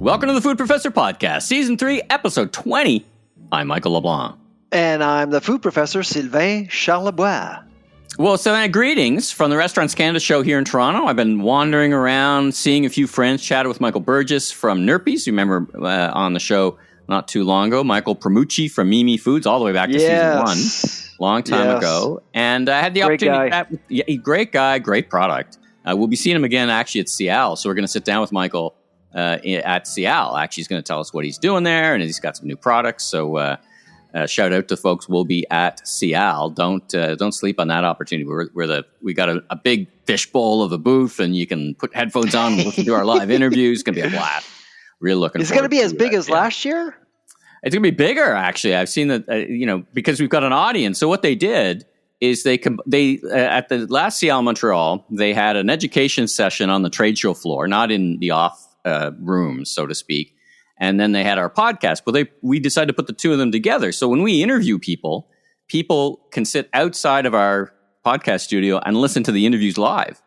Welcome to the Food Professor Podcast, Season 3, Episode 20. I'm Michael LeBlanc. And I'm the food professor, Sylvain Charlebois. Well, so greetings from the Restaurants Canada show here in Toronto. I've been wandering around, seeing a few friends, chatted with Michael Burgess from Nurpes. You remember on the show not too long ago, Michael Pramucci from Mimi Foods, all the way back to Season 1, long time ago. And I had the opportunity to chat with great guy, great product. We'll be seeing him again actually at Cial, so we're going to sit down with Michael at Cial. Actually, he's going to tell us what he's doing there, and he's got some new products, so... shout out to folks. We'll be at Cial. Don't sleep on that opportunity. We got a big fishbowl of a booth, and you can put headphones on and listen to our live interviews. It's gonna be a blast. Real looking. Is it gonna be as big as last year? It's gonna be bigger. Actually, I've seen that. Because we've got an audience. So what they did is they at the last Cial Montreal, they had an education session on the trade show floor, not in the off rooms, so to speak. And then they had our podcast, but we decided to put the two of them together. So when we interview people can sit outside of our podcast studio and listen to the interviews live.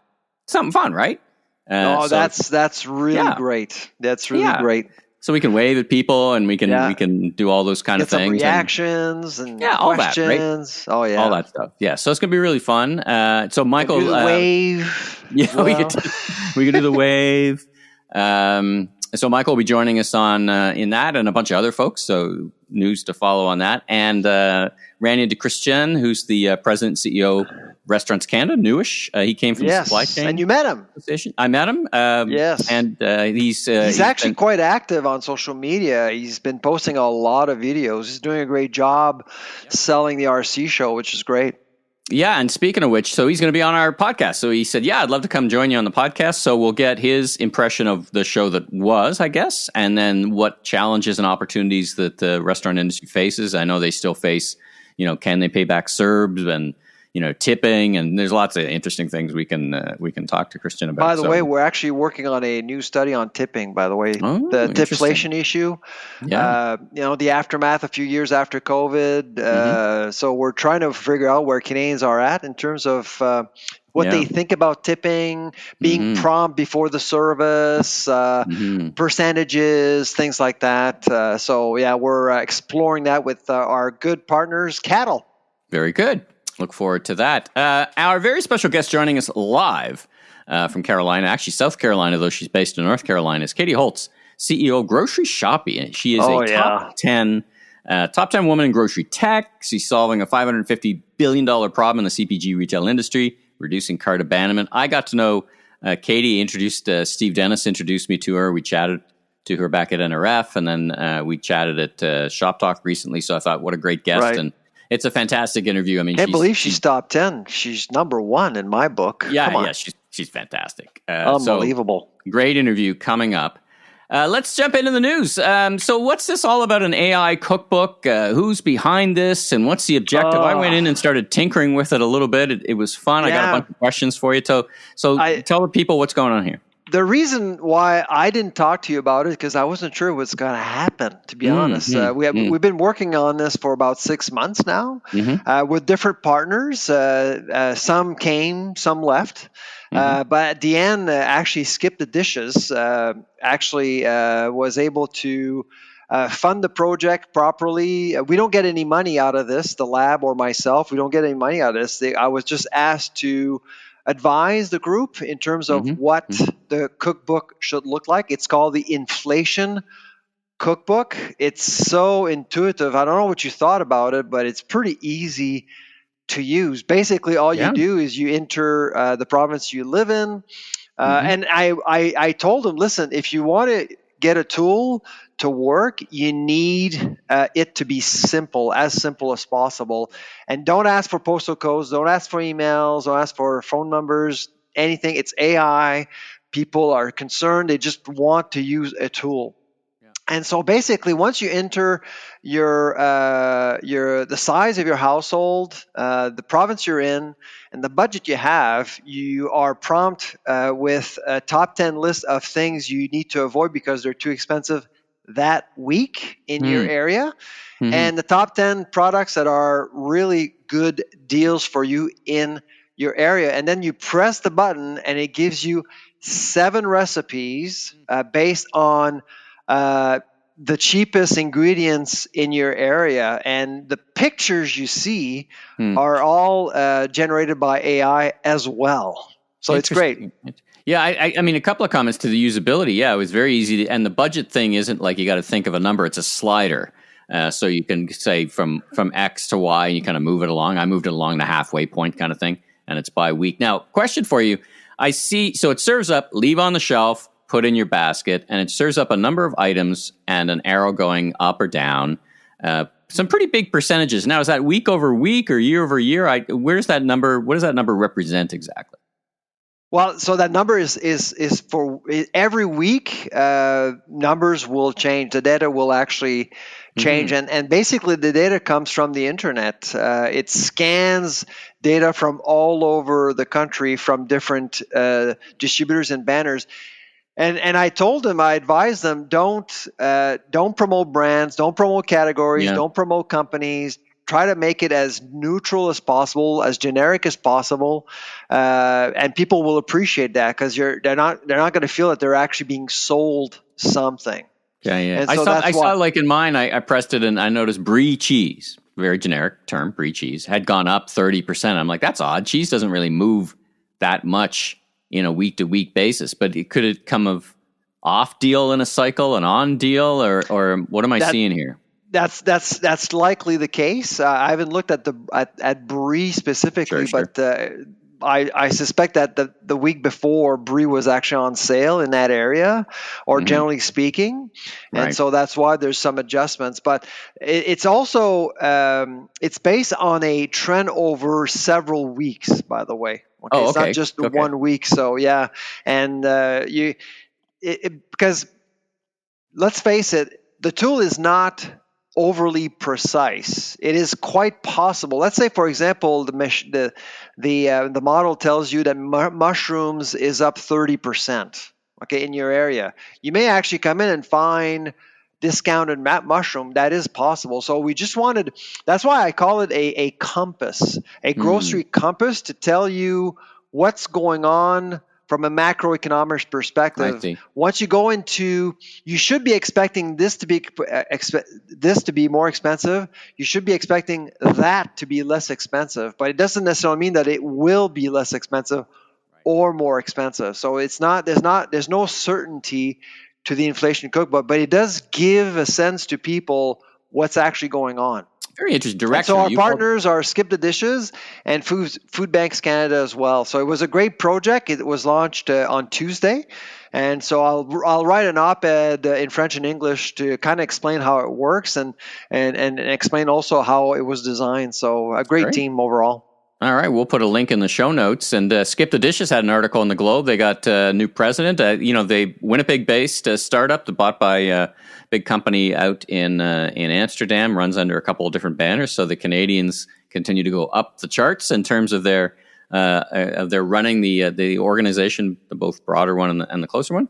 Something fun, right? That's really great. That's really great. So we can wave at people and we can do all those kind of things. Some reactions and all questions. That, right? Oh yeah, all that stuff. Yeah, so it's gonna be really fun. So Michael, we'll do the wave. Yeah, we could do the wave. So Michael will be joining us on in that and a bunch of other folks. So news to follow on that. And ran into Christian, who's the president and CEO of Restaurants Canada, newish. He came from supply chain. And you met him. I met him. Yes. And he's actually quite active on social media. He's been posting a lot of videos. He's doing a great job selling the RC show, which is great. Yeah, and speaking of which, so he's going to be on our podcast. So he said, I'd love to come join you on the podcast. So we'll get his impression of the show that was, I guess, and then what challenges and opportunities that the restaurant industry faces. I know they still face, can they pay back CERBs and, tipping, and there's lots of interesting things we can talk to Christian about. By the way, we're actually working on a new study on tipping, by the way, the tipflation issue. Yeah. The aftermath a few years after COVID. So we're trying to figure out where Canadians are at in terms of what they think about tipping, being prompt before the service, percentages, things like that. We're exploring that with our good partners, Cattle. Very good. Look forward to that. Our very special guest joining us live from Carolina, actually South Carolina, though she's based in North Carolina, is Katie Hotze, CEO of Grocery Shopii. And she is top 10 woman in grocery tech. She's solving a $550 billion problem in the CPG retail industry, reducing cart abandonment. I got to know Katie, Steve Dennis introduced me to her. We chatted to her back at NRF, and then we chatted at Shop Talk recently. So I thought, what a great guest. Right. And it's a fantastic interview. I mean, can't believe she's top 10. She's number 1 in my book. Yeah, she's fantastic. Unbelievable. So, great interview coming up. Let's jump into the news. So what's this all about, an AI cookbook? Who's behind this, and what's the objective? I went in and started tinkering with it a little bit. It was fun. I got a bunch of questions for you. So tell the people what's going on here. The reason why I didn't talk to you about it is because I wasn't sure what's going to happen, to be honest. We've been working on this for about 6 months now with different partners. Some came, some left. But at the end, actually Skip the Dishes was able to fund the project properly. We don't get any money out of this, the lab or myself. We don't get any money out of this. I was just asked to advise the group in terms of what the cookbook should look like. It's called the Inflation Cookbook. It's so intuitive. I don't know what you thought about it, but it's pretty easy to use. Basically, all you do is you enter the province you live in. And I told them, listen, if you want to get a tool to work, you need it to be simple as possible. And don't ask for postal codes, don't ask for emails, don't ask for phone numbers, anything. It's AI. People are concerned. They just want to use a tool. And so basically, once you enter the size of your household, the province you're in, and the budget you have, you are prompt with a top 10 list of things you need to avoid because they're too expensive that week in your area. And the top 10 products that are really good deals for you in your area. And then you press the button and it gives you 7 recipes based on the cheapest ingredients in your area, and the pictures you see are all generated by AI as well. So it's great. Yeah, I mean, a couple of comments to the usability. Yeah, it was very easy, and the budget thing isn't like you got to think of a number. It's a slider. So you can say from X to Y, and you kind of move it along. I moved it along the halfway point kind of thing, and it's by week. Now, question for you. I see, so it serves up, leave on the shelf, put in your basket, and it serves up a number of items and an arrow going up or down. Some pretty big percentages. Now, is that week over week or year over year? Where's that number? What does that number represent exactly? Well, so that number is for every week. Numbers will change. The data will actually change, and basically the data comes from the internet. It scans data from all over the country from different distributors and banners. And I told them, I advised them, don't promote brands, don't promote categories, don't promote companies. Try to make it as neutral as possible, as generic as possible, and people will appreciate that because they're not going to feel that they're actually being sold something. Yeah. So I saw like in mine, I pressed it and I noticed brie cheese, very generic term, brie cheese, had gone up 30%. I'm like, that's odd. Cheese doesn't really move that much in a week to week basis, but could it come of off deal in a cycle, an on deal, or what am I seeing here? That's likely the case. I haven't looked at brie specifically, but I suspect that the week before brie was actually on sale in that area, or generally speaking, and so that's why there's some adjustments. But it's also it's based on a trend over several weeks. By the way, it's not just 1 week. So yeah, and because let's face it, the tool is not overly precise. It is quite possible. Let's say, for example, the model tells you that mushrooms is up 30%. In your area, you may actually come in and find discounted mushroom. That is possible. So we just wanted. That's why I call it a compass, a grocery compass, to tell you what's going on from a macroeconomics perspective. Once you go into, you should be expecting this to be more expensive. You should be expecting that to be less expensive, but it doesn't necessarily mean that it will be less expensive or more expensive. So it's not. There's no certainty to the inflation cookbook, but it does give a sense to people what's actually going on. Very interesting direction. And so our partners are Skip the Dishes and Food Banks Canada as well. So it was a great project. It was launched on Tuesday. And so I'll write an op-ed in French and English to kind of explain how it works and explain also how it was designed. So a great team overall. All right, we'll put a link in the show notes. And Skip the Dishes had an article in the Globe. They got a new president. They Winnipeg-based startup bought by a big company out in Amsterdam. Runs under a couple of different banners. So the Canadians continue to go up the charts in terms of their running the organization, the both broader one and the closer one.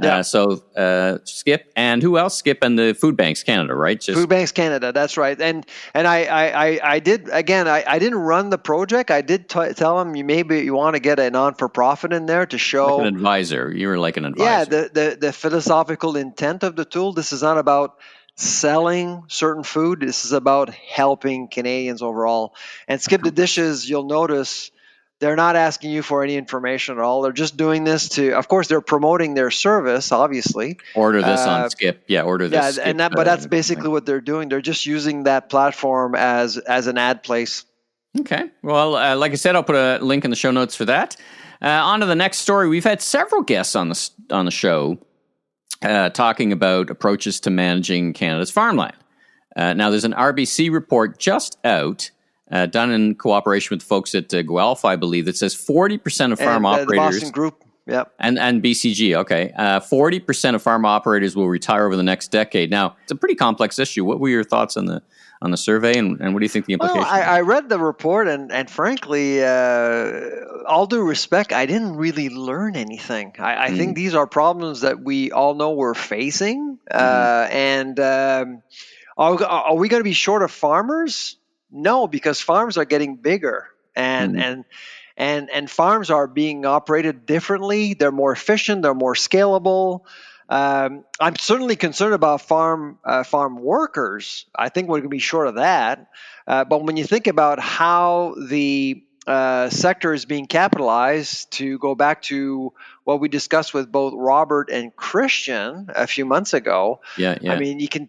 Yeah. So Skip, and who else? Skip and the Food Banks Canada, right? Food Banks Canada, that's right. And I did, again, I didn't run the project. I did tell them you want to get a non-for-profit in there to show. Like an advisor. You were like an advisor. Yeah, the philosophical intent of the tool. This is not about selling certain food. This is about helping Canadians overall. And Skip the Dishes, you'll notice, they're not asking you for any information at all. They're just doing this of course, they're promoting their service, obviously. Order this on Skip. Yeah, order this. Yeah, but that's basically what they're doing. They're just using that platform as an ad place. Okay. Well, like I said, I'll put a link in the show notes for that. On to the next story. We've had several guests on the show talking about approaches to managing Canada's farmland. Now, there's an RBC report just out, done in cooperation with folks at Guelph, I believe, that says 40% of farm operators... The Boston Group, yep. And BCG, okay. 40% of farm operators will retire over the next decade. Now, it's a pretty complex issue. What were your thoughts on the survey, and what do you think the implications are? I read the report, and frankly, all due respect, I didn't really learn anything. I think these are problems that we all know we're facing. Are we going to be short of farmers? No, because farms are getting bigger, and farms are being operated differently. They're more efficient. They're more scalable. I'm certainly concerned about farm workers. I think we're going to be short of that. But when you think about how the sector is being capitalized, to go back to what we discussed with both Robert and Christian a few months ago, I mean, you can.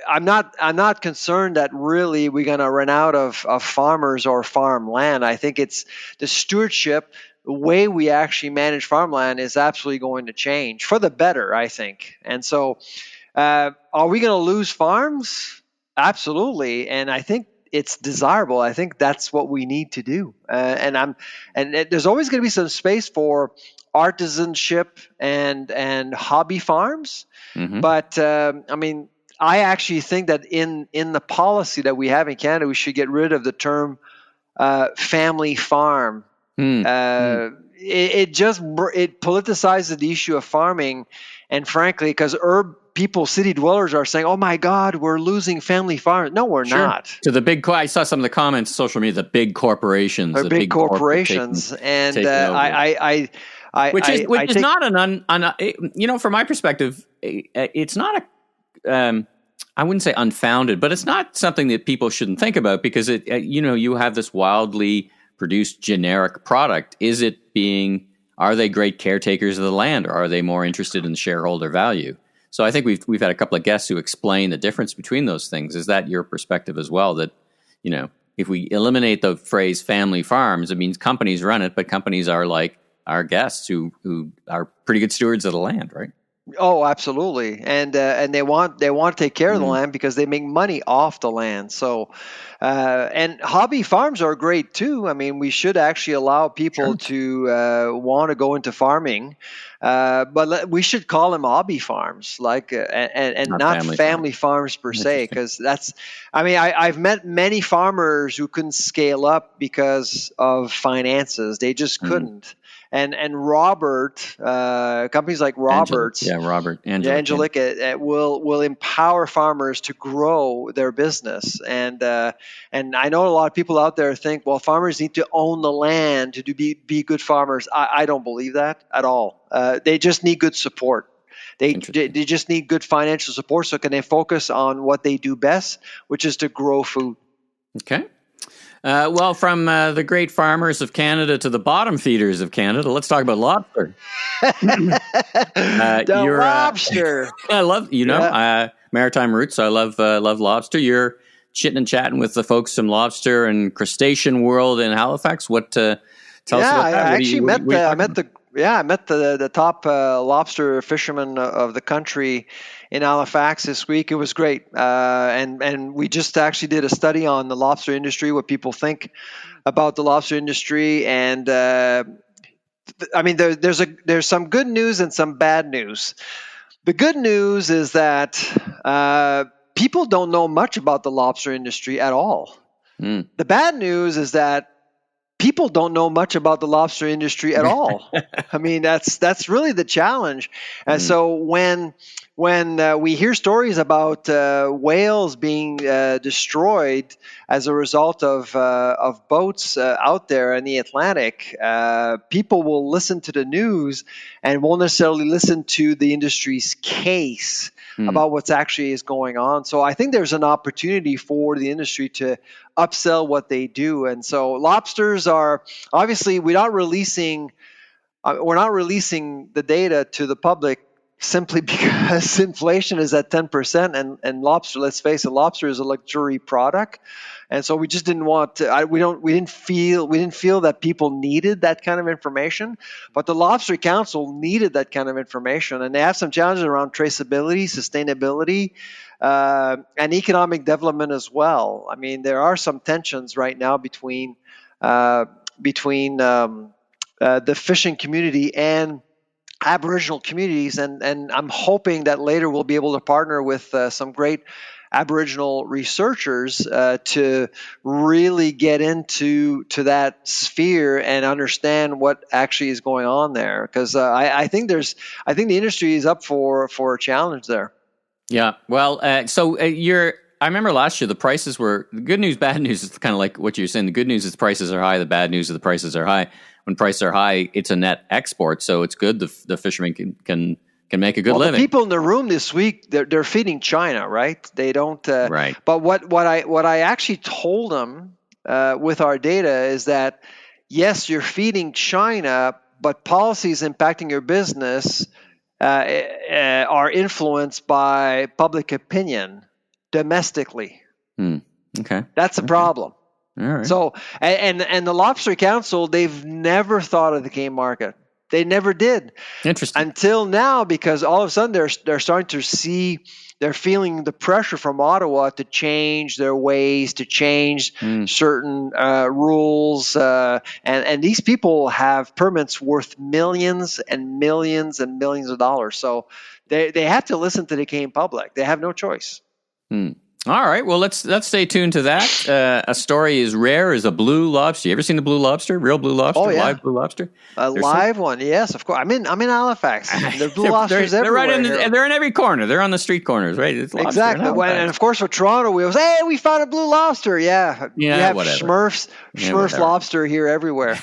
I'm not concerned that really we're going to run out of farmers or farmland. I think it's the stewardship. The way we actually manage farmland is absolutely going to change for the better, I think. And so, are we going to lose farms? Absolutely. And I think it's desirable. I think that's what we need to do. And there's always going to be some space for artisanship and hobby farms. Mm-hmm. But I mean, I actually think that in the policy that we have in Canada, we should get rid of the term family farm. It politicizes the issue of farming, and frankly, because city dwellers are saying, "Oh my God, we're losing family farms." No, we're not. To the big, I saw some of the comments on social media. The big corporations, the big corporations, and which is not from my perspective, it's not a. I wouldn't say unfounded, but it's not something that people shouldn't think about, because you have this wildly produced generic product. Are they great caretakers of the land, or are they more interested in the shareholder value? So I think we've had a couple of guests who explain the difference between those things. Is that your perspective as well? That, if we eliminate the phrase family farms, it means companies run it, but companies are like our guests who are pretty good stewards of the land, right? Oh, absolutely, and they want to take care of the land because they make money off the land. So, and hobby farms are great too. I mean, we should actually allow people to want to go into farming, but we should call them hobby farms, and not family farms per se, because that's. I mean, I've met many farmers who couldn't scale up because of finances; they just couldn't. And Robert, companies like Robert's, Angelica, will empower farmers to grow their business. And I know a lot of people out there think, well, farmers need to own the land to be good farmers. I don't believe that at all. They just need good support. They just need good financial support, so can they focus on what they do best, which is to grow food. Okay. Well, from the great farmers of Canada to the bottom feeders of Canada, let's talk about lobster. Lobster. I love, maritime roots. So I love lobster. You're chitting and chatting with the folks from lobster and crustacean world in Halifax. What tell us about that? I met the top lobster fishermen of the country in Halifax this week. It was great, and we just actually did a study on the lobster industry, what people think about the lobster industry, and I mean, there's some good news and some bad news. The good news is that people don't know much about the lobster industry at all. The bad news is that people don't know much about the lobster industry at all. I mean, that's really the challenge. And so when we hear stories about whales being destroyed as a result of boats out there in the Atlantic, people will listen to the news and won't necessarily listen to the industry's case about what's actually is going on. So I think there's an opportunity for the industry to upsell what they do. And so lobsters are obviously we're not releasing the data to the public simply because inflation is at 10% and lobster, let's face it, lobster is a luxury product. And so we just didn't want to, we didn't feel that people needed that kind of information, but the Lobster Council needed that kind of information, and they have some challenges around traceability, sustainability, and economic development as well. I mean, there are some tensions right now between the fishing community and Aboriginal communities, and I'm hoping that later we'll be able to partner with some great Aboriginal researchers to really get into that sphere and understand what actually is going on there. Because I think the industry is up for a challenge there. Yeah. Well, I remember last year the prices were the good news. Bad news is kind of like what you're saying. The good news is the prices are high. The bad news is the prices are high. When prices are high, it's a net export, so it's good. The fishermen can can make a good living. The people in the room this week, they're feeding China, right? They don't. Right. But what I actually told them with our data is that yes, you're feeding China, but policies impacting your business are influenced by public opinion domestically. Okay. That's a problem. All right. So, and the Lobster Council, they've never thought of the game market. They never did. Interesting. Until now, because all of a sudden they're starting to see, they're feeling the pressure from Ottawa to change their ways, to change certain rules. And these people have permits worth millions and millions and millions of dollars. So they have to listen to the Canadian public. They have no choice. All right. Well, let's stay tuned to that. A story as rare as a blue lobster. You ever seen the blue lobster? Real blue lobster? Oh, yeah. Live blue lobster? Live one, yes, of course. I'm in Halifax. There's blue lobsters everywhere. They're in every corner. They're on the street corners, right? It's exactly. And of course, for Toronto, we was, hey, we found a blue lobster. Yeah. We have Smurfs lobster here everywhere.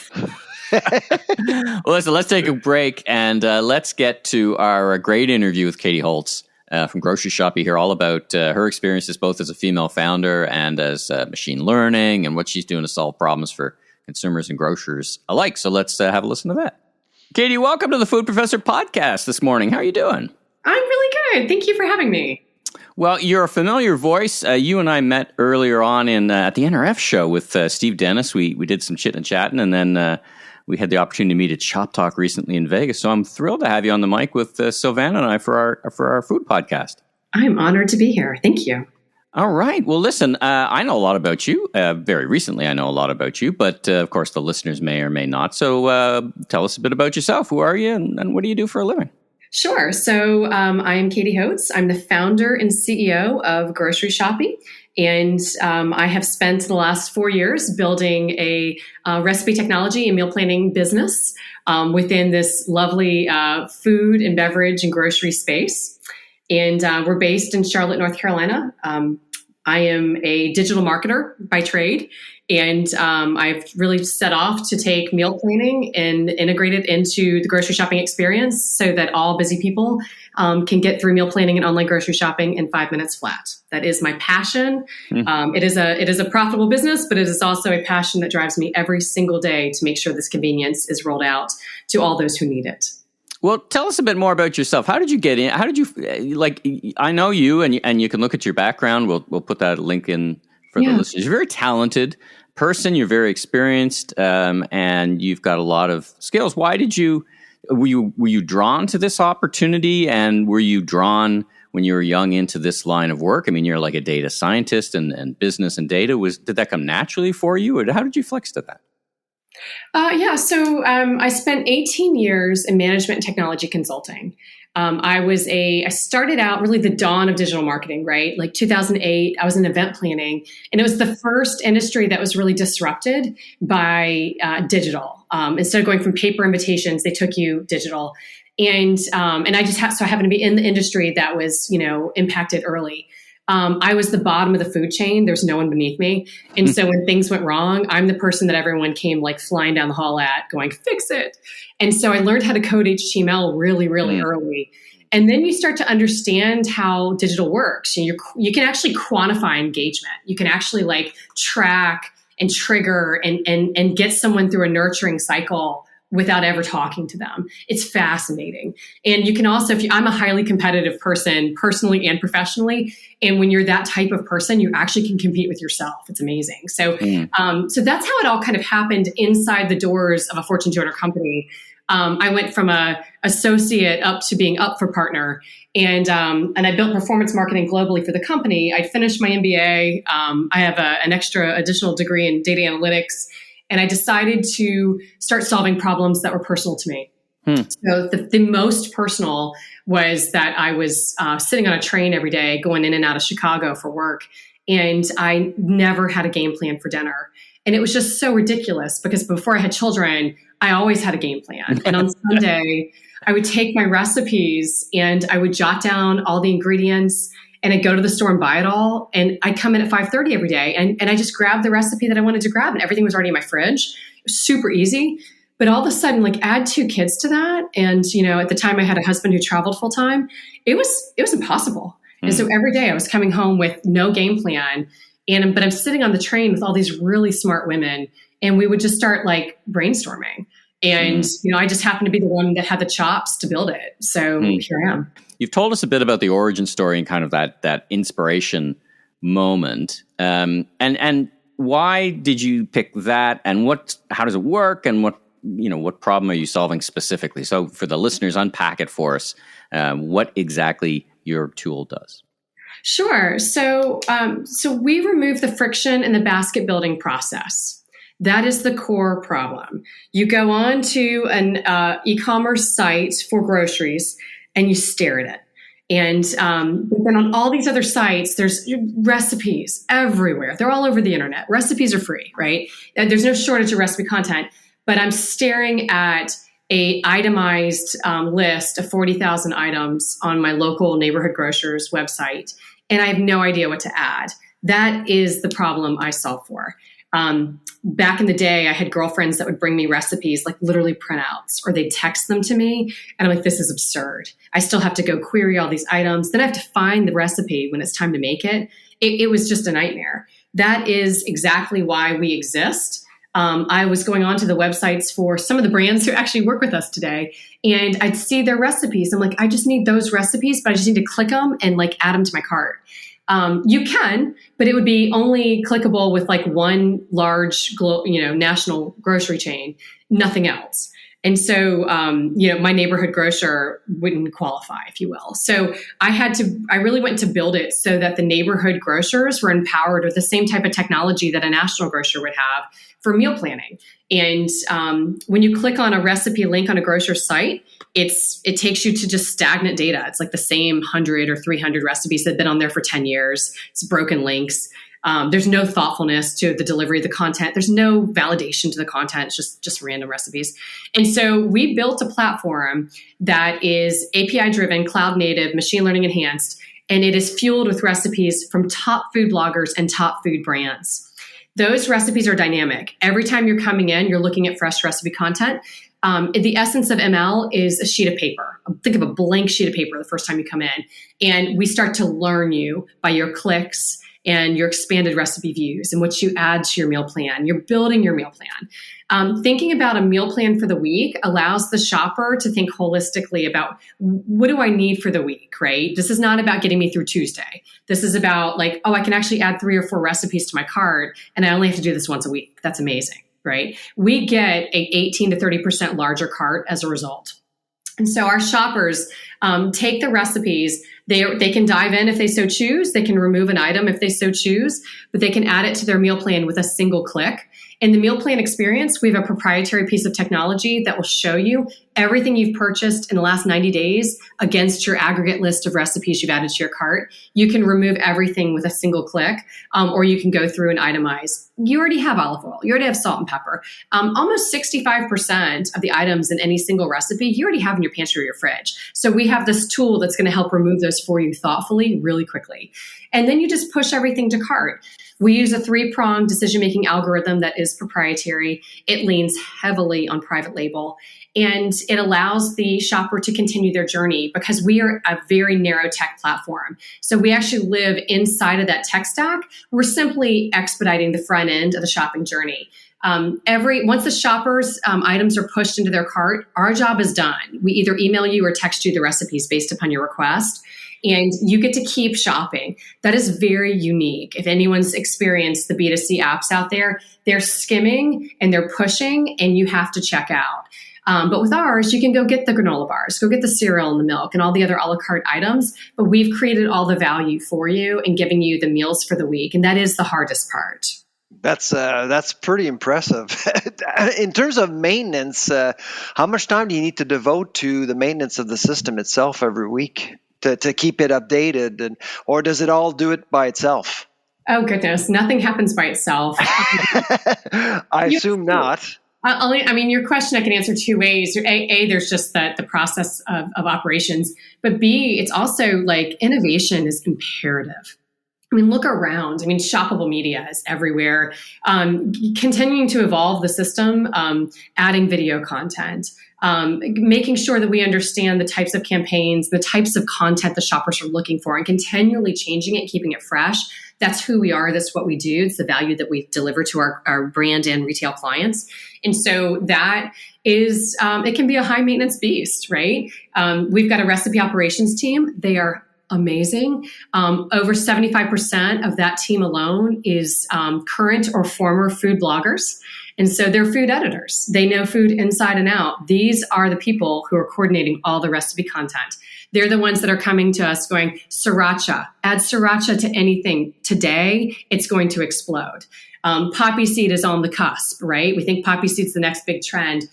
Well, listen, let's take a break and let's get to our great interview with Katie Hotze. From Grocery Shopii here, all about her experiences both as a female founder and as machine learning and what she's doing to solve problems for consumers and grocers alike. So let's have a listen to that. Katie, welcome to the Food Professor podcast this morning. How are you doing? I'm really good. Thank you for having me. Well, you're a familiar voice. You and I met earlier on at the NRF show with Steve Dennis. We did some chit and chatting, and then we had the opportunity to meet at Shop Talk recently in Vegas. So I'm thrilled to have you on the mic with Sylvana and I for our food podcast. I'm honored to be here. Thank you. All right. Well, listen, I know a lot about you. Very recently, I know a lot about you, but of course, the listeners may or may not. So tell us a bit about yourself. Who are you and what do you do for a living? Sure. So I'm Katie Hotze. I'm the founder and CEO of Grocery Shopii. And I have spent the last 4 years building a recipe technology and meal planning business within this lovely food and beverage and grocery space. And we're based in Charlotte, North Carolina. I am a digital marketer by trade. And I've really set off to take meal planning and integrate it into the grocery shopping experience so that all busy people can get through meal planning and online grocery shopping in 5 minutes flat. That is my passion. It is a profitable business, but it is also a passion that drives me every single day to make sure this convenience is rolled out to all those who need it. Well, tell us a bit more about yourself. How did you get in? How did you, I know you and you can look at your background. We'll put that link in for the listeners. You're a very talented person. You're very experienced, and you've got a lot of skills. Why did you, were you drawn to this opportunity, and were you drawn when you were young into this line of work? I mean, you're like a data scientist and business and data. Did that come naturally for you, or how did you flex to that? So I spent 18 years in management and technology consulting. I started out really the dawn of digital marketing, right? Like 2008, I was in event planning, and it was the first industry that was really disrupted by digital. Instead of going from paper invitations, they took you digital. And I happened to be in the industry that was, impacted early. I was the bottom of the food chain. There's no one beneath me. And so when things went wrong, I'm the person that everyone came like flying down the hall at going, fix it. And so I learned how to code HTML really, really early. And then you start to understand how digital works. You can actually quantify engagement. You can actually like track and trigger and get someone through a nurturing cycle without ever talking to them. It's fascinating. And you can also, I'm a highly competitive person, personally and professionally. And when you're that type of person, you actually can compete with yourself. It's amazing. So, so that's how it all kind of happened inside the doors of a Fortune 200 company. I went from a associate up to being up for partner. And I built performance marketing globally for the company. I finished my M.B.A. I have an additional degree in data analytics. And I decided to start solving problems that were personal to me. So the most personal was that I was sitting on a train every day going in and out of Chicago for work. And I never had a game plan for dinner. And it was just so ridiculous because before I had children, I always had a game plan. And on Sunday, I would take my recipes and I would jot down all the ingredients and I'd go to the store and buy it all. And I'd come in at 5:30 every day. And I just grabbed the recipe that I wanted to grab and everything was already in my fridge. It was super easy. But all of a sudden, like add 2 kids to that. And, at the time I had a husband who traveled full time. It was impossible. And so every day I was coming home with no game plan. But I'm sitting on the train with all these really smart women, and we would just start like brainstorming. And, I just happened to be the one that had the chops to build it. So here I am. You've told us a bit about the origin story and kind of that inspiration moment. And why did you pick that, and how does it work, and what problem are you solving specifically? So for the listeners, unpack it for us. What exactly your tool does. Sure. So we remove the friction in the basket building process. That is the core problem. You go on to an e-commerce site for groceries and you stare at it. And but then on all these other sites, there's recipes everywhere. They're all over the internet. Recipes are free, right? And there's no shortage of recipe content. But I'm staring at a itemized list of 40,000 items on my local neighborhood grocer's website, and I have no idea what to add. That is the problem I solve for. Back in the day, I had girlfriends that would bring me recipes, like literally printouts, or they'd text them to me. And I'm like, this is absurd. I still have to go query all these items. Then I have to find the recipe when it's time to make it. It was just a nightmare. That is exactly why we exist. I was going on to the websites for some of the brands who actually work with us today, and I'd see their recipes. I'm like, I just need those recipes, but I just need to click them and like add them to my cart. You can, but it would be only clickable with like one large, national grocery chain, nothing else. And so, my neighborhood grocer wouldn't qualify, if you will. So I really went to build it so that the neighborhood grocers were empowered with the same type of technology that a national grocer would have for meal planning. And when you click on a recipe link on a grocer's site, it takes you to just stagnant data. It's like the same 100 or 300 recipes that have been on there for 10 years. It's broken links. There's no thoughtfulness to the delivery of the content. There's no validation to the content. It's just random recipes. And so we built a platform that is API-driven, cloud-native, machine learning enhanced, and it is fueled with recipes from top food bloggers and top food brands. Those recipes are dynamic. Every time you're coming in, you're looking at fresh recipe content. The essence of ML is a sheet of paper. Think of a blank sheet of paper the first time you come in. And we start to learn you by your clicks and your expanded recipe views and what you add to your meal plan. You're building your meal plan. Thinking about a meal plan for the week allows the shopper to think holistically about what do I need for the week, right? This is not about getting me through Tuesday. This is about like, I can actually add 3 or 4 recipes to my cart and I only have to do this once a week. That's amazing, right? We get a 18 to 30% larger cart as a result. And so our shoppers take the recipes. They can dive in if they so choose. They can remove an item if they so choose, but they can add it to their meal plan with a single click. In the meal plan experience, we have a proprietary piece of technology that will show you everything you've purchased in the last 90 days against your aggregate list of recipes you've added to your cart. You can remove everything with a single click, or you can go through and itemize. You already have olive oil. You already have salt and pepper. Almost 65% of the items in any single recipe, you already have in your pantry or your fridge. So we have this tool that's going to help remove those for you thoughtfully, really quickly. And then you just push everything to cart. We use a 3-pronged decision-making algorithm that is proprietary. It leans heavily on private label, and it allows the shopper to continue their journey because we are a very narrow tech platform. So we actually live inside of that tech stack. We're simply expediting the front end of the shopping journey. Once the shopper's items are pushed into their cart, our job is done. We either email you or text you the recipes based upon your request. And you get to keep shopping. That is very unique. If anyone's experienced the B2C apps out there, they're skimming and they're pushing and you have to check out. But with ours, you can go get the granola bars, go get the cereal and the milk and all the other a la carte items. But we've created all the value for you and giving you the meals for the week. And that is the hardest part. That's pretty impressive. In terms of maintenance, how much time do you need to devote to the maintenance of the system itself every week? To keep it updated, or does it all do it by itself? Oh, goodness. Nothing happens by itself. I assume not. Your question I can answer 2 ways. A, there's just the process of operations. But B, it's also like innovation is imperative. I mean, look around. I mean, shoppable media is everywhere. Continuing to evolve the system, adding video content, making sure that we understand the types of campaigns, the types of content the shoppers are looking for, and continually changing it, keeping it fresh. That's who we are. That's what we do. It's the value that we deliver to our brand and retail clients. And so that is, it can be a high maintenance beast, right? We've got a recipe operations team. They are amazing. Over 75% of that team alone is current or former food bloggers. And so they're food editors. They know food inside and out. These are the people who are coordinating all the recipe content. They're the ones that are coming to us going, sriracha, add sriracha to anything today, it's going to explode. Poppy seed is on the cusp, right? We think poppy seed's the next big trend.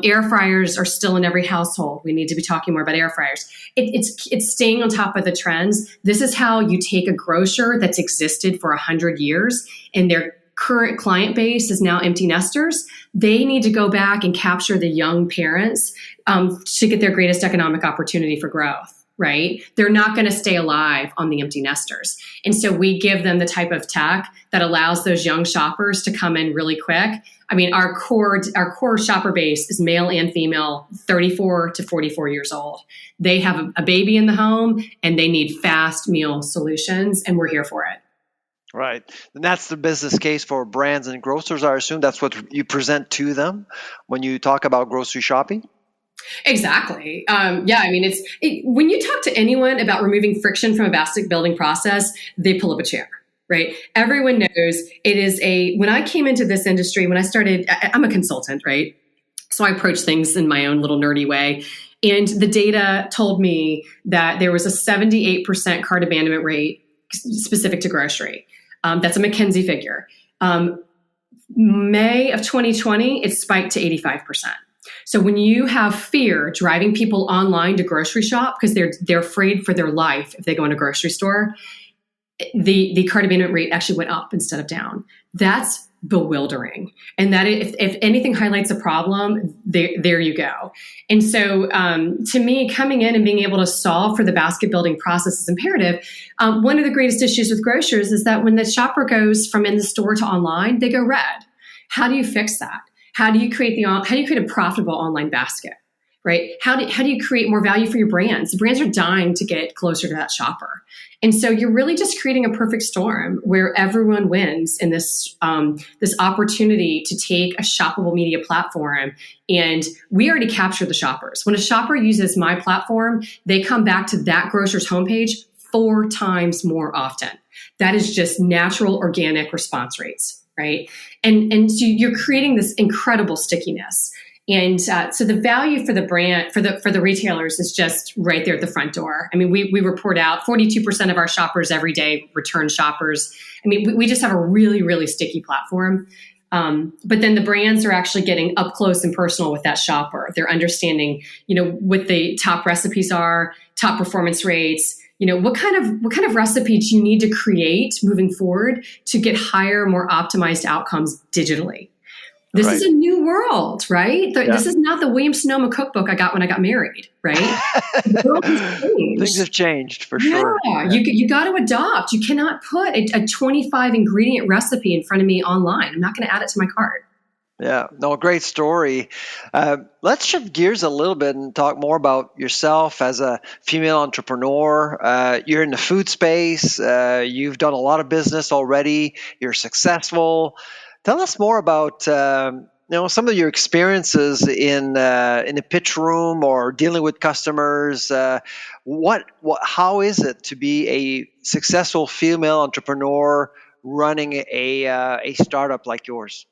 Air fryers are still in every household. We need to be talking more about air fryers. It's staying on top of the trends. This is how you take a grocer that's existed for 100 years and their current client base is now empty nesters. They need to go back and capture the young parents to get their greatest economic opportunity for growth. Right? They're not going to stay alive on the empty nesters. And so we give them the type of tech that allows those young shoppers to come in really quick. I mean, our core shopper base is male and female, 34 to 44 years old. They have a baby in the home and they need fast meal solutions, and we're here for it. Right. And that's the business case for brands and grocers. I assume that's what you present to them when you talk about Grocery Shopii? Exactly. Yeah. I mean, when you talk to anyone about removing friction from a basket building process, they pull up a chair, right? Everyone knows it is when I came into this industry, when I started, I'm a consultant, right? So I approach things in my own little nerdy way. And the data told me that there was a 78% cart abandonment rate specific to grocery. That's a McKinsey figure. May of 2020, it spiked to 85%. So when you have fear driving people online to grocery shop because they're afraid for their life if they go in a grocery store, the cart abandonment rate actually went up instead of down. That's bewildering. And that if anything highlights a problem, there you go. And so to me, coming in and being able to solve for the basket building process is imperative. One of the greatest issues with grocers is that when the shopper goes from in the store to online, they go red. How do you fix that? How do you create a profitable online basket, right? How do you create more value for your brands? The brands are dying to get closer to that shopper. And so you're really just creating a perfect storm where everyone wins in this opportunity to take a shoppable media platform. And we already capture the shoppers. When a shopper uses my platform, they come back to that grocer's homepage 4 times more often. That is just natural organic response rates. Right. And so you're creating this incredible stickiness. And so the value for the brand, for the retailers is just right there at the front door. I mean, we report out 42% of our shoppers every day, return shoppers. I mean, we just have a really, really sticky platform. But then the brands are actually getting up close and personal with that shopper. They're understanding, what the top recipes are, top performance rates. What kind of recipe do you need to create moving forward to get higher, more optimized outcomes digitally? This is a new world, right? This is not the Williams Sonoma cookbook I got when I got married, right? The world has changed. Things have changed for sure. Yeah, you got to adopt. You cannot put a 25 ingredient recipe in front of me online. I'm not going to add it to my cart. Yeah, no, great story. Let's shift gears a little bit and talk more about yourself as a female entrepreneur. You're in the food space. You've done a lot of business already. You're successful. Tell us more about some of your experiences in the pitch room or dealing with customers. How is it to be a successful female entrepreneur running a startup like yours?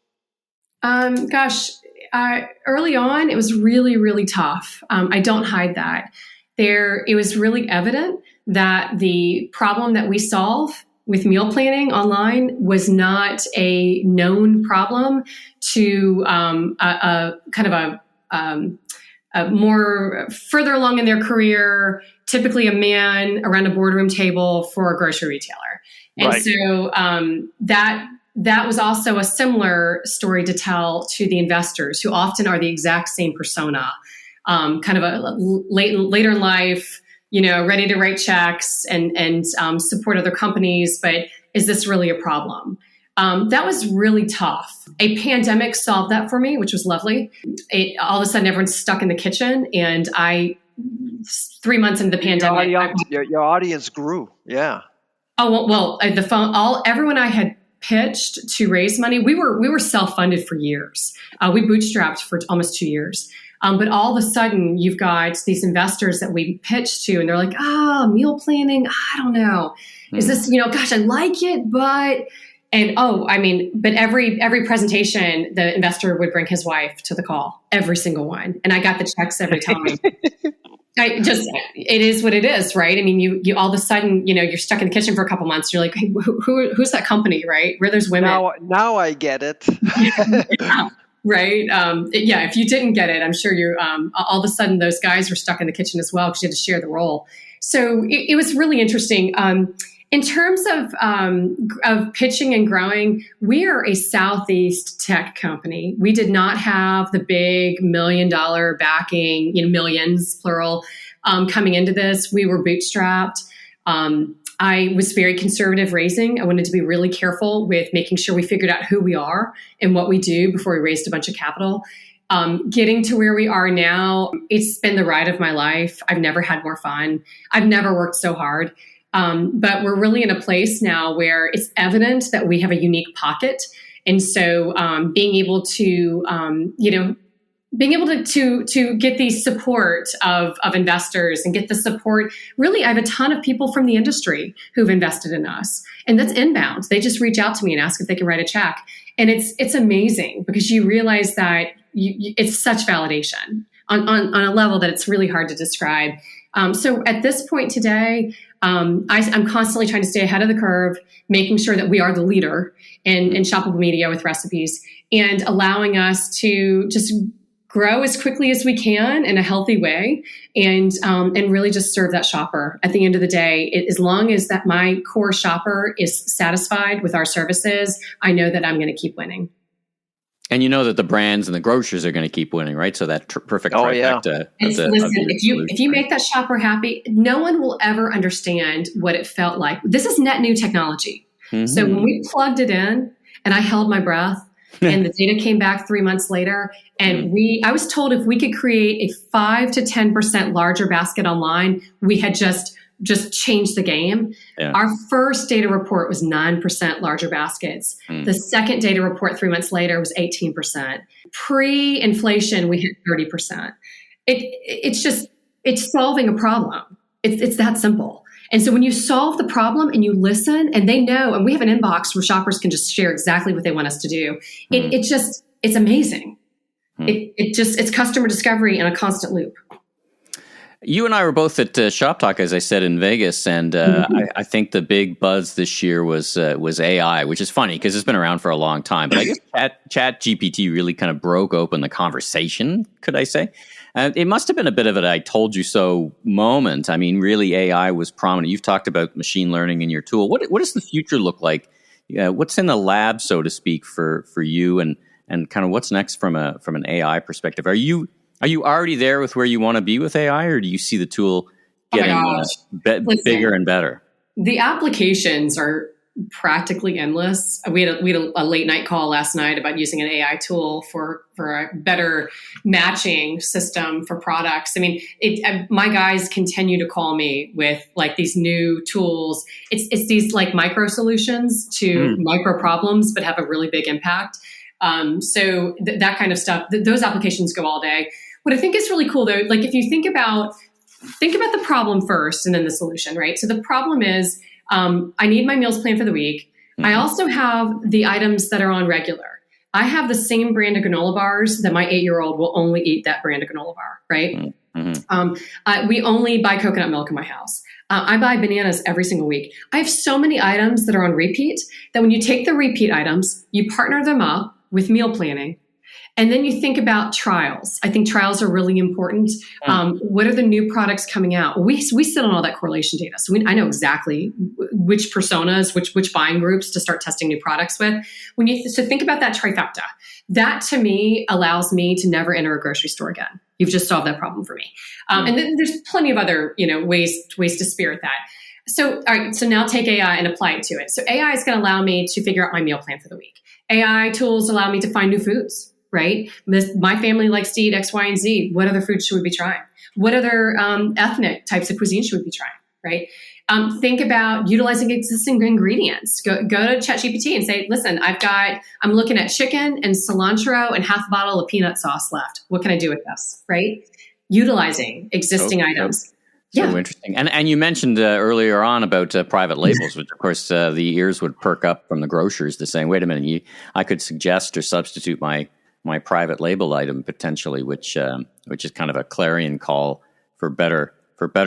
Early on, it was really, really tough. I don't hide that. It was really evident that the problem that we solve with meal planning online was not a known problem to a more further along in their career, typically a man around a boardroom table for a grocery retailer. And so that was also a similar story to tell to the investors, who often are the exact same persona, kind of a later in life, ready to write checks and support other companies, but is this really a problem? That was really tough. A pandemic solved that for me, which was lovely. All of a sudden, everyone's stuck in the kitchen, and 3 months into the pandemic, your audience grew. Yeah. Oh well, the phone. Everyone I had pitched to raise money. We were self-funded for years. We bootstrapped for almost 2 years. But all of a sudden, you've got these investors that we pitched to, and they're like, meal planning. I don't know. Is this, gosh, I like it, but. But every presentation, the investor would bring his wife to the call, every single one. And I got the checks every time. It is what it is, right? I mean, you all of a sudden, you're stuck in the kitchen for a couple months. You're like, hey, who's that company, right? Where there's women. Now I get it. Yeah, right. If you didn't get it, I'm sure you're, all of a sudden those guys were stuck in the kitchen as well because you had to share the role. So it was really interesting. In terms of pitching and growing, we are a Southeast tech company. We did not have the big $1 million backing, millions plural, coming into this. We were bootstrapped. I was very conservative raising. I wanted to be really careful with making sure we figured out who we are and what we do before we raised a bunch of capital. Getting to where we are now, it's been the ride of my life. I've never had more fun. I've never worked so hard. But we're really in a place now where it's evident that we have a unique pocket. And so being able to get the support of investors and get the support, really, I have a ton of people from the industry who've invested in us. And that's inbound. They just reach out to me and ask if they can write a check. And it's amazing because you realize that it's such validation on a level that it's really hard to describe. So at this point today, I'm constantly trying to stay ahead of the curve, making sure that we are the leader in shoppable media with recipes and allowing us to just grow as quickly as we can in a healthy way and really just serve that shopper. At the end of the day, as long as that my core shopper is satisfied with our services, I know that I'm going to keep winning. And you know that the brands and the grocers are going to keep winning, right? So that perfect trifecta. If you make that shopper happy, no one will ever understand what it felt like. This is net new technology. Mm-hmm. So when we plugged it in and I held my breath and the data came back 3 months later and I was told if we could create a 5 to 10% larger basket online, we had just changed the game. Yeah. Our first data report was 9% larger baskets. The second data report 3 months later was 18%. Pre-inflation, we hit 30%. It's solving a problem. It's that simple. And so when you solve the problem and you listen and they know, and we have an inbox where shoppers can just share exactly what they want us to do. It's amazing. It's customer discovery in a constant loop. You and I were both at Shop Talk, as I said, in Vegas, and I think the big buzz this year was AI, which is funny because it's been around for a long time. But I guess Chat GPT really kind of broke open the conversation, could I say? It must have been a bit of an I told you so moment. I mean, really, AI was prominent. You've talked about machine learning in your tool. What does the future look like? What's in the lab, so to speak, for you, and kind of what's next from an AI perspective? Are you already there with where you want to be with AI, or do you see the tool getting bigger and better? The applications are practically endless. We had a late night call last night about using an AI tool for a better matching system for products. I mean, my guys continue to call me with like these new tools. It's these like micro solutions to micro problems, but have a really big impact. So that kind of stuff, those applications go all day. What I think is really cool though, like if you think about the problem first and then the solution, right? So the problem is, I need my meals plan for the week. I also have the items that are on regular. I have the same brand of granola bars that my 8-year-old will only eat that brand of granola bar, right? We only buy coconut milk in my house. I buy bananas every single week. I have so many items that are on repeat that when you take the repeat items, you partner them up with meal planning. And then you think about trials. I think trials are really important. What are the new products coming out? We sit on all that correlation data. So I know exactly which personas, which buying groups to start testing new products with. So think about that trifecta. That to me allows me to never enter a grocery store again. You've just solved that problem for me. And then there's plenty of other, ways to spirit that. So, all right, so now take AI and apply it to it. So AI is going to allow me to figure out my meal plan for the week. AI tools allow me to find new foods, right? My family likes to eat X, Y, and Z. What other foods should we be trying? What other ethnic types of cuisine should we be trying, right? Think about utilizing existing ingredients. Go to ChatGPT and say, listen, I'm looking at chicken and cilantro and half a bottle of peanut sauce left. What can I do with this, right? Utilizing existing items. So interesting. And you mentioned earlier on about private labels, which of course the ears would perk up from the grocers to saying, wait a minute, I could suggest or substitute my private label item potentially, which is kind of a clarion call for better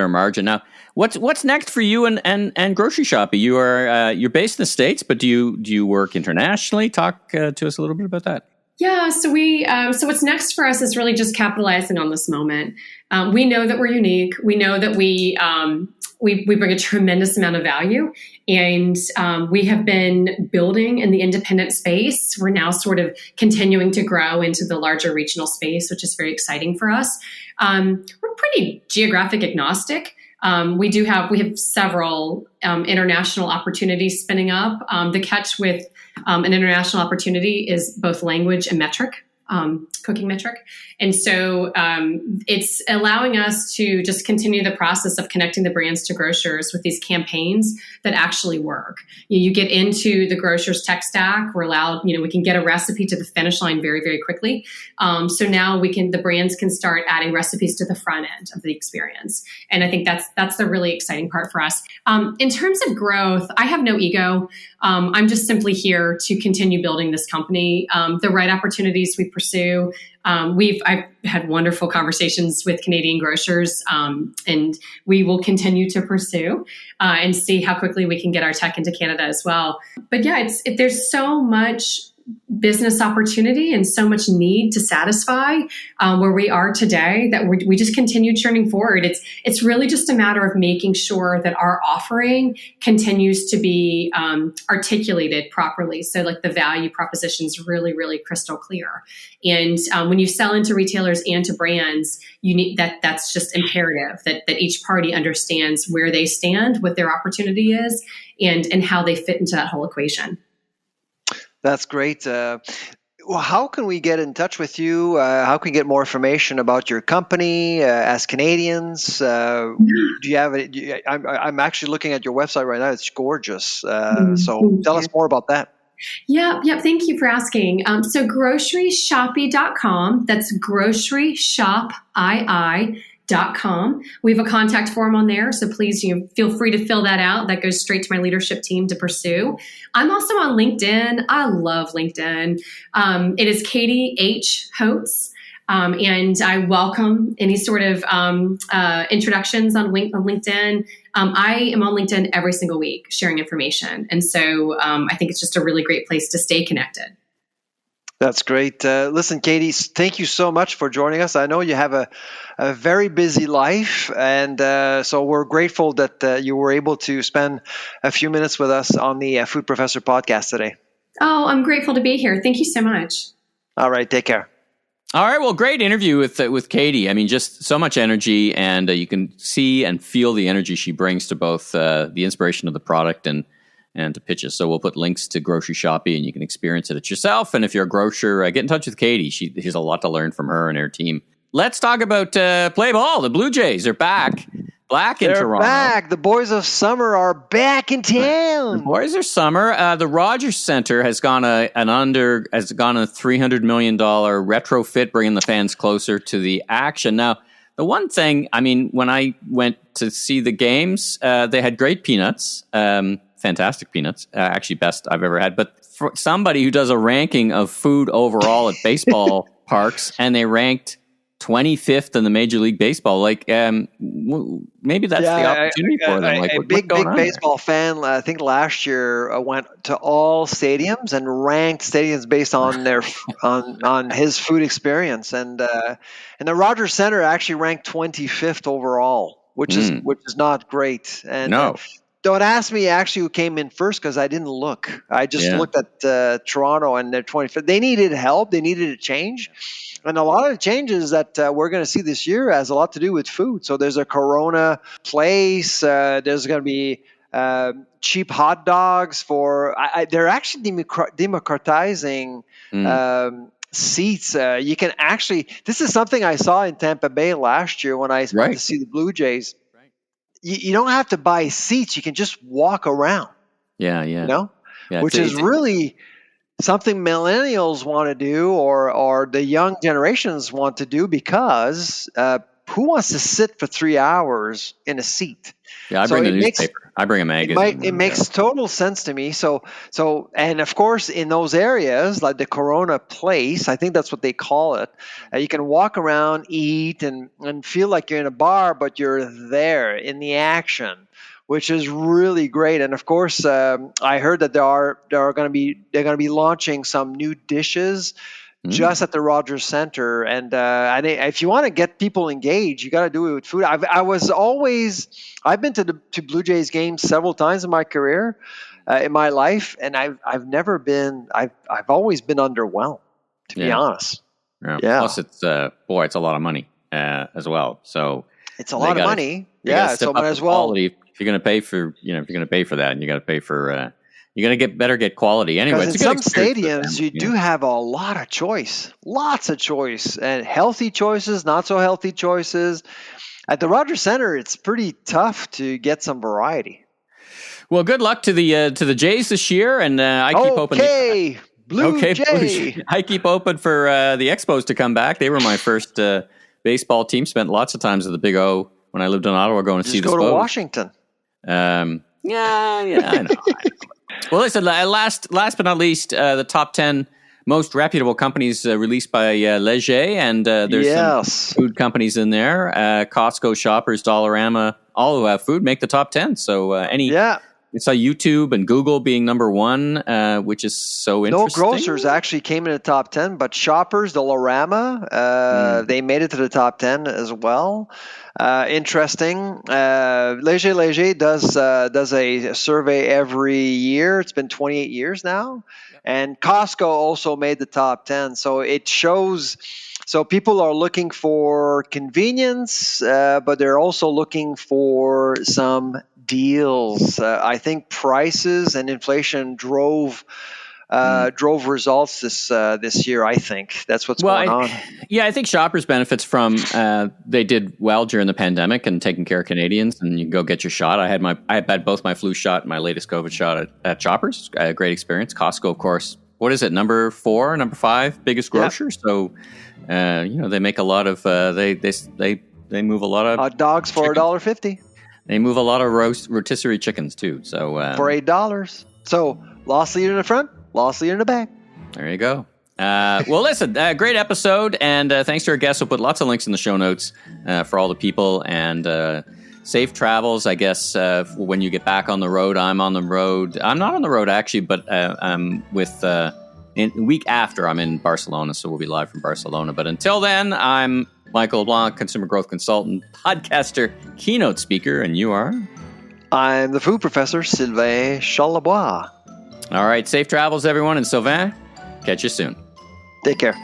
margin. Now, what's next for you and Grocery Shopii? You're based in the States, but do you work internationally? Talk to us a little bit about that. Yeah, so what's next for us is really just capitalizing on this moment. We know that we're unique. We know that we bring a tremendous amount of value, and we have been building in the independent space. We're now sort of continuing to grow into the larger regional space, which is very exciting for us. We're pretty geographic agnostic. We have several international opportunities spinning up. The catch with an international opportunity is both language and metric. Cooking metric. And so it's allowing us to just continue the process of connecting the brands to grocers with these campaigns that actually work. You get into the grocer's tech stack. We're allowed, we can get a recipe to the finish line very, very quickly. So now the brands can start adding recipes to the front end of the experience. And I think that's the really exciting part for us. In terms of growth, I have no ego. I'm just simply here to continue building this company. The right opportunities we pursue. I've had wonderful conversations with Canadian grocers, and we will continue to pursue and see how quickly we can get our tech into Canada as well. But yeah, there's so much business opportunity and so much need to satisfy where we are today that we just continue churning forward. It's really just a matter of making sure that our offering continues to be articulated properly. So like the value proposition is really, really crystal clear. And when you sell into retailers and to brands, you need that's just imperative that each party understands where they stand, what their opportunity is, and how they fit into that whole equation. That's great. How can we get in touch with you? How can we get more information about your company as Canadians? Do you have I'm actually looking at your website right now. It's gorgeous. So tell us more about that. Yeah. Thank you for asking. So groceryshopii.com. That's groceryshopii.com. We have a contact form on there, so please feel free to fill that out. That goes straight to my leadership team to pursue. I'm also on LinkedIn. I love LinkedIn. It is Katie H. Hotze. And I welcome any sort of introductions on LinkedIn. I am on LinkedIn every single week sharing information. And so I think it's just a really great place to stay connected. That's great. Listen, Katie, thank you so much for joining us. I know you have a very busy life, and so we're grateful that you were able to spend a few minutes with us on the Food Professor podcast today. Oh, I'm grateful to be here. Thank you so much. All right, take care. All right, well, great interview with Katie. I mean, just so much energy, and you can see and feel the energy she brings to both the inspiration of the product and to pitches. So we'll put links to Grocery Shopii, and you can experience it yourself. And if you're a grocer, get in touch with Katie. She's a lot to learn from her and her team. Let's talk about play ball. The Blue Jays are back. Toronto. They're back. The boys of summer are back in town. The boys of summer. The Rogers Center has gone a $300 million retrofit, bringing the fans closer to the action. Now, the one thing, I mean, when I went to see the games, they had great peanuts. Fantastic peanuts, actually best I've ever had. But for somebody who does a ranking of food overall at baseball parks, and they ranked 25th in the Major League Baseball, maybe that's the opportunity for them. A big baseball fan, I think last year went to all stadiums and ranked stadiums based on their on his food experience, and the Rogers Center actually ranked 25th overall, which is not great. And no. Don't ask me actually who came in first because I didn't look. I just looked at Toronto and their 25th. They needed help. They needed a change. And a lot of the changes that we're going to see this year has a lot to do with food. So there's a Corona place. There's going to be cheap hot dogs for. They're actually democratizing seats. You can actually. This is something I saw in Tampa Bay last year when I went to see the Blue Jays. You don't have to buy seats. You can just walk around. Yeah. You know, which is really something millennials want to do, or the young generations want to do, because who wants to sit for 3 hours in a seat? Yeah, I bring a newspaper. I bring a magazine. It makes total sense to me. So, and of course, in those areas like the Corona place, I think that's what they call it. You can walk around, eat, and feel like you're in a bar, but you're there in the action, which is really great. And of course, I heard that they're going to be launching some new dishes just at the Rogers Center. And if you want to get people engaged, you got to do it with food. I've been to Blue Jays games several times in my career, in my life, and I've always been underwhelmed, to be honest. Yeah. Plus, it's a lot of money as well. So it's a lot of money. Yeah, so might as well. Quality. If you're going to pay for, if you're going to pay for that, and you got to pay for, you're going to get quality anyway. Because in some stadiums, you do have a lot of choice, lots of choice, and healthy choices, not so healthy choices. At the Rogers Center, it's pretty tough to get some variety. Well, good luck to the Jays this year, and I keep hoping. Blue Jay. I keep open for the Expos to come back. They were my first baseball team. Spent lots of times at the Big O when I lived in Ottawa, going to see the Expos. Go to Washington. I know. Well, listen, last but not least, the top 10 most reputable companies released by Leger, and there's some food companies in there. Costco, Shoppers, Dollarama, all who have food make the top 10. So I saw YouTube and Google being number one, which is so interesting. No grocers actually came in the top 10, but Shoppers, Dollarama, they made it to the top 10 as well. Interesting. Leger does a survey every year. It's been 28 years now. And Costco also made the top 10. So it shows, so people are looking for convenience, but they're also looking for some deals. I think prices and inflation drove results this year. I think that's what's going on. I think Shoppers benefits from they did well during the pandemic and taking care of Canadians, and you can go get your shot. I had both my flu shot and my latest COVID shot at Shoppers. A great experience. Costco, of course. What is it? Number 4, number 5 biggest grocer. So they make a lot of they move a lot of hot dogs for $1.50. They move a lot of rotisserie chickens too. So for $8. So lost leader in the front, lost leader in the back. There you go. Well, listen, great episode, and thanks to our guests. We'll put lots of links in the show notes for all the people, and safe travels, I guess, when you get back on the road. I'm on the road. I'm not on the road, actually, but I'm with in the week after I'm in Barcelona, so we'll be live from Barcelona. But until then, I'm Michael Blanc, consumer growth consultant, podcaster, keynote speaker, and you are? I'm the food professor, Sylvain Charlebois. All right, safe travels, everyone, and Sylvain, catch you soon. Take care.